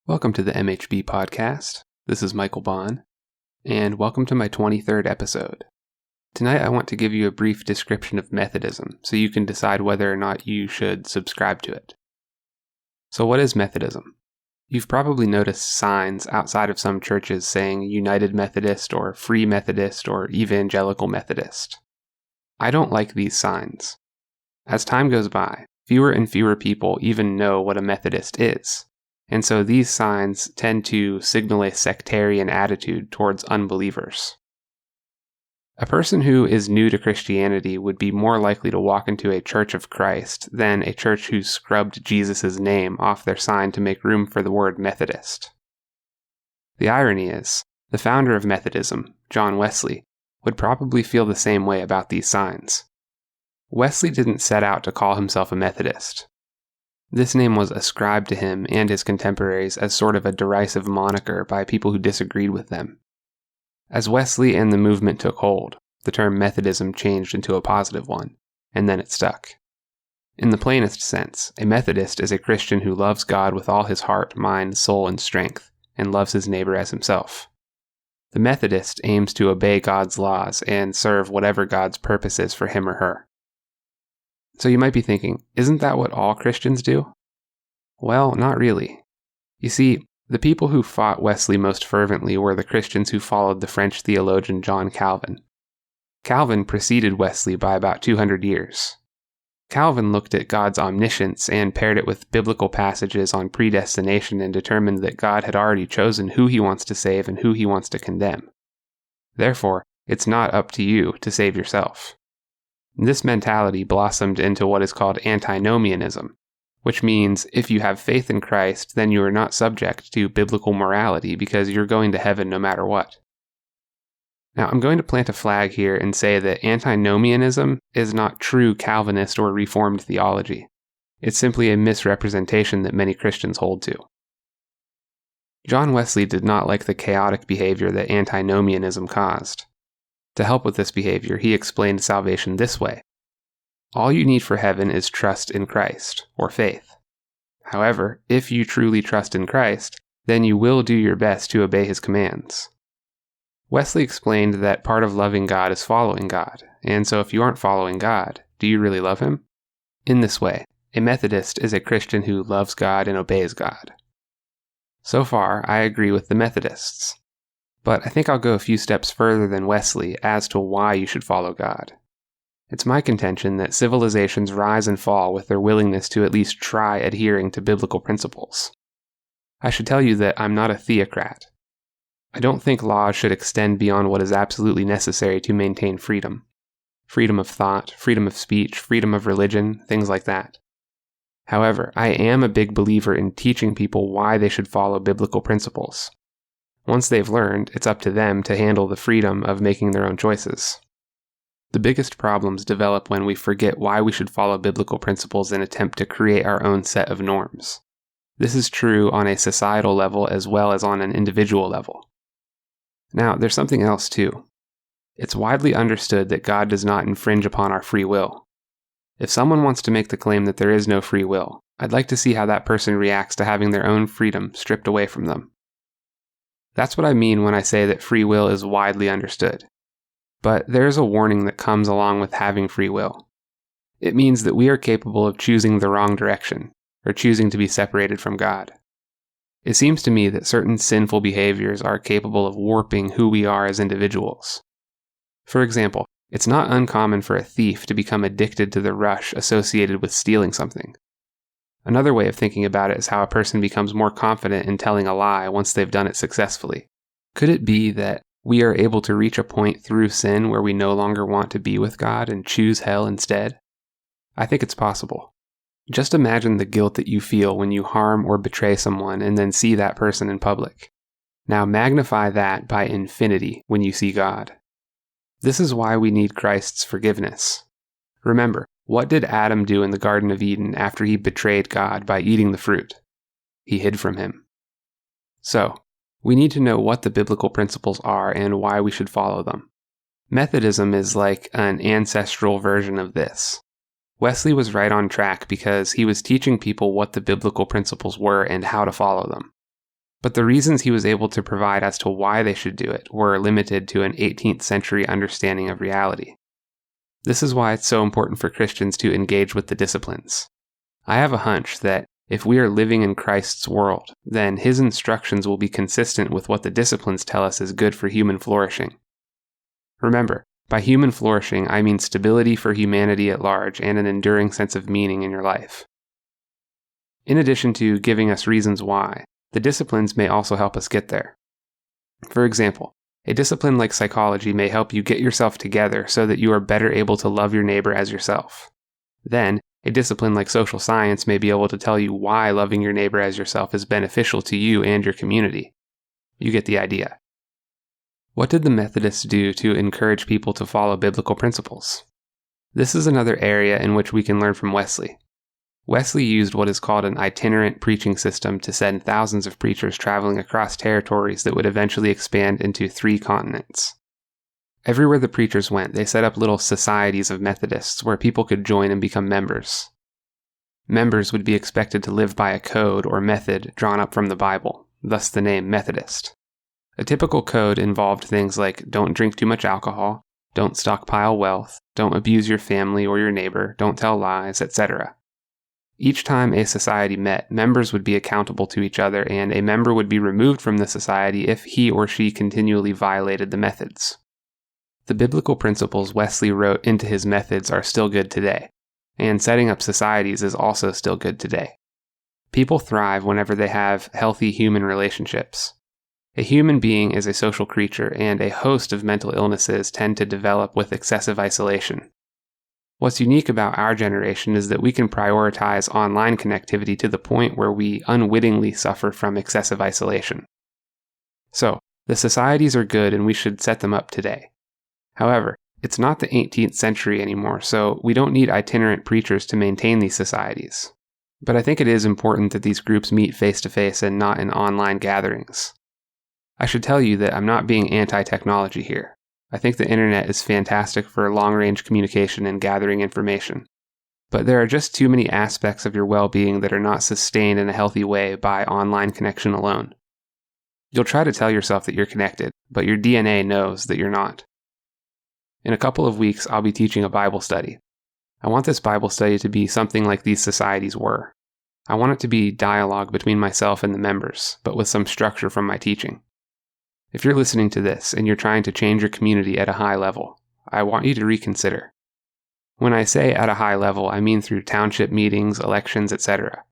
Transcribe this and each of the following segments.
Welcome to the MHB podcast. This is Michael Bond, and welcome to my 23rd episode. Tonight I want to give you a brief description of Methodism so you can decide whether or not you should subscribe to it. So what is Methodism? You've probably noticed signs outside of some churches saying United Methodist or Free Methodist or Evangelical Methodist. I don't like these signs. As time goes by, fewer and fewer people even know what a Methodist is. And so these signs tend to signal a sectarian attitude towards unbelievers. A person who is new to Christianity would be more likely to walk into a Church of Christ than a church who scrubbed Jesus' name off their sign to make room for the word Methodist. The irony is, the founder of Methodism, John Wesley, would probably feel the same way about these signs. Wesley didn't set out to call himself a Methodist. This name was ascribed to him and his contemporaries as sort of a derisive moniker by people who disagreed with them. As Wesley and the movement took hold, the term Methodism changed into a positive one, and then it stuck. In the plainest sense, a Methodist is a Christian who loves God with all his heart, mind, soul, and strength, and loves his neighbor as himself. The Methodist aims to obey God's laws and serve whatever God's purpose is for him or her. So you might be thinking, isn't that what all Christians do? Well, not really. You see, the people who fought Wesley most fervently were the Christians who followed the French theologian John Calvin. Calvin preceded Wesley by about 200 years. Calvin looked at God's omniscience and paired it with biblical passages on predestination and determined that God had already chosen who he wants to save and who he wants to condemn. Therefore, it's not up to you to save yourself. This mentality blossomed into what is called antinomianism, which means if you have faith in Christ, then you are not subject to biblical morality because you're going to heaven no matter what. Now, I'm going to plant a flag here and say that antinomianism is not true Calvinist or Reformed theology. It's simply a misrepresentation that many Christians hold to. John Wesley did not like the chaotic behavior that antinomianism caused. To help with this behavior, he explained salvation this way. All you need for heaven is trust in Christ, or faith. However, if you truly trust in Christ, then you will do your best to obey his commands. Wesley explained that part of loving God is following God, and so if you aren't following God, do you really love him? In this way, a Methodist is a Christian who loves God and obeys God. So far, I agree with the Methodists. But I think I'll go a few steps further than Wesley as to why you should follow God. It's my contention that civilizations rise and fall with their willingness to at least try adhering to biblical principles. I should tell you that I'm not a theocrat. I don't think laws should extend beyond what is absolutely necessary to maintain freedom. Freedom of thought, freedom of speech, freedom of religion, things like that. However, I am a big believer in teaching people why they should follow biblical principles. Once they've learned, it's up to them to handle the freedom of making their own choices. The biggest problems develop when we forget why we should follow biblical principles and attempt to create our own set of norms. This is true on a societal level as well as on an individual level. Now, there's something else too. It's widely understood that God does not infringe upon our free will. If someone wants to make the claim that there is no free will, I'd like to see how that person reacts to having their own freedom stripped away from them. That's what I mean when I say that free will is widely understood. But there's a warning that comes along with having free will. It means that we are capable of choosing the wrong direction, or choosing to be separated from God. It seems to me that certain sinful behaviors are capable of warping who we are as individuals. For example, it's not uncommon for a thief to become addicted to the rush associated with stealing something. Another way of thinking about it is how a person becomes more confident in telling a lie once they've done it successfully. Could it be that we are able to reach a point through sin where we no longer want to be with God and choose hell instead? I think it's possible. Just imagine the guilt that you feel when you harm or betray someone and then see that person in public. Now magnify that by infinity when you see God. This is why we need Christ's forgiveness. Remember, what did Adam do in the Garden of Eden after he betrayed God by eating the fruit? He hid from him. So, we need to know what the biblical principles are and why we should follow them. Methodism is like an ancestral version of this. Wesley was right on track because he was teaching people what the biblical principles were and how to follow them. But the reasons he was able to provide as to why they should do it were limited to an 18th century understanding of reality. This is why it's so important for Christians to engage with the disciplines. I have a hunch that if we are living in Christ's world, then his instructions will be consistent with what the disciplines tell us is good for human flourishing. Remember, by human flourishing, I mean stability for humanity at large and an enduring sense of meaning in your life. In addition to giving us reasons why, the disciplines may also help us get there. For example, a discipline like psychology may help you get yourself together so that you are better able to love your neighbor as yourself. Then, a discipline like social science may be able to tell you why loving your neighbor as yourself is beneficial to you and your community. You get the idea. What did the Methodists do to encourage people to follow biblical principles? This is another area in which we can learn from Wesley. Wesley used what is called an itinerant preaching system to send thousands of preachers traveling across territories that would eventually expand into 3 continents. Everywhere the preachers went, they set up little societies of Methodists where people could join and become members. Members would be expected to live by a code or method drawn up from the Bible, thus the name Methodist. A typical code involved things like don't drink too much alcohol, don't stockpile wealth, don't abuse your family or your neighbor, don't tell lies, etc. Each time a society met, members would be accountable to each other, and a member would be removed from the society if he or she continually violated the methods. The biblical principles Wesley wrote into his methods are still good today, and setting up societies is also still good today. People thrive whenever they have healthy human relationships. A human being is a social creature, and a host of mental illnesses tend to develop with excessive isolation. What's unique about our generation is that we can prioritize online connectivity to the point where we unwittingly suffer from excessive isolation. So, the societies are good and we should set them up today. However, it's not the 18th century anymore, so we don't need itinerant preachers to maintain these societies. But I think it is important that these groups meet face-to-face and not in online gatherings. I should tell you that I'm not being anti-technology here. I think the internet is fantastic for long-range communication and gathering information. But there are just too many aspects of your well-being that are not sustained in a healthy way by online connection alone. You'll try to tell yourself that you're connected, but your DNA knows that you're not. In a couple of weeks, I'll be teaching a Bible study. I want this Bible study to be something like these societies were. I want it to be dialogue between myself and the members, but with some structure from my teaching. If you're listening to this and you're trying to change your community at a high level, I want you to reconsider. When I say at a high level, I mean through township meetings, elections, etc.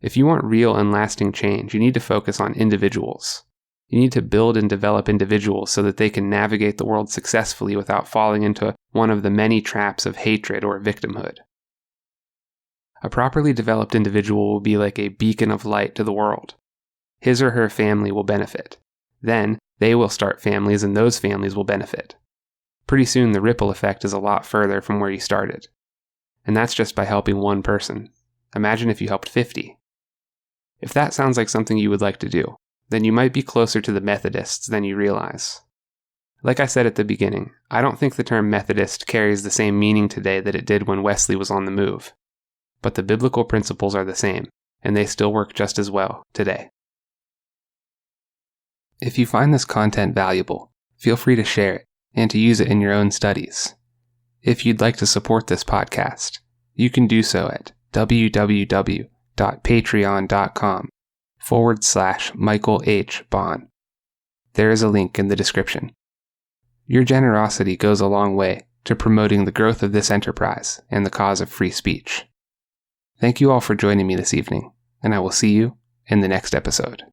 If you want real and lasting change, you need to focus on individuals. You need to build and develop individuals so that they can navigate the world successfully without falling into one of the many traps of hatred or victimhood. A properly developed individual will be like a beacon of light to the world. His or her family will benefit. Then, they will start families and those families will benefit. Pretty soon, the ripple effect is a lot further from where you started. And that's just by helping one person. Imagine if you helped 50. If that sounds like something you would like to do, then you might be closer to the Methodists than you realize. Like I said at the beginning, I don't think the term Methodist carries the same meaning today that it did when Wesley was on the move. But the biblical principles are the same, and they still work just as well today. If you find this content valuable, feel free to share it and to use it in your own studies. If you'd like to support this podcast, you can do so at www.patreon.com/Michael H. Bond. There is a link in the description. Your generosity goes a long way to promoting the growth of this enterprise and the cause of free speech. Thank you all for joining me this evening, and I will see you in the next episode.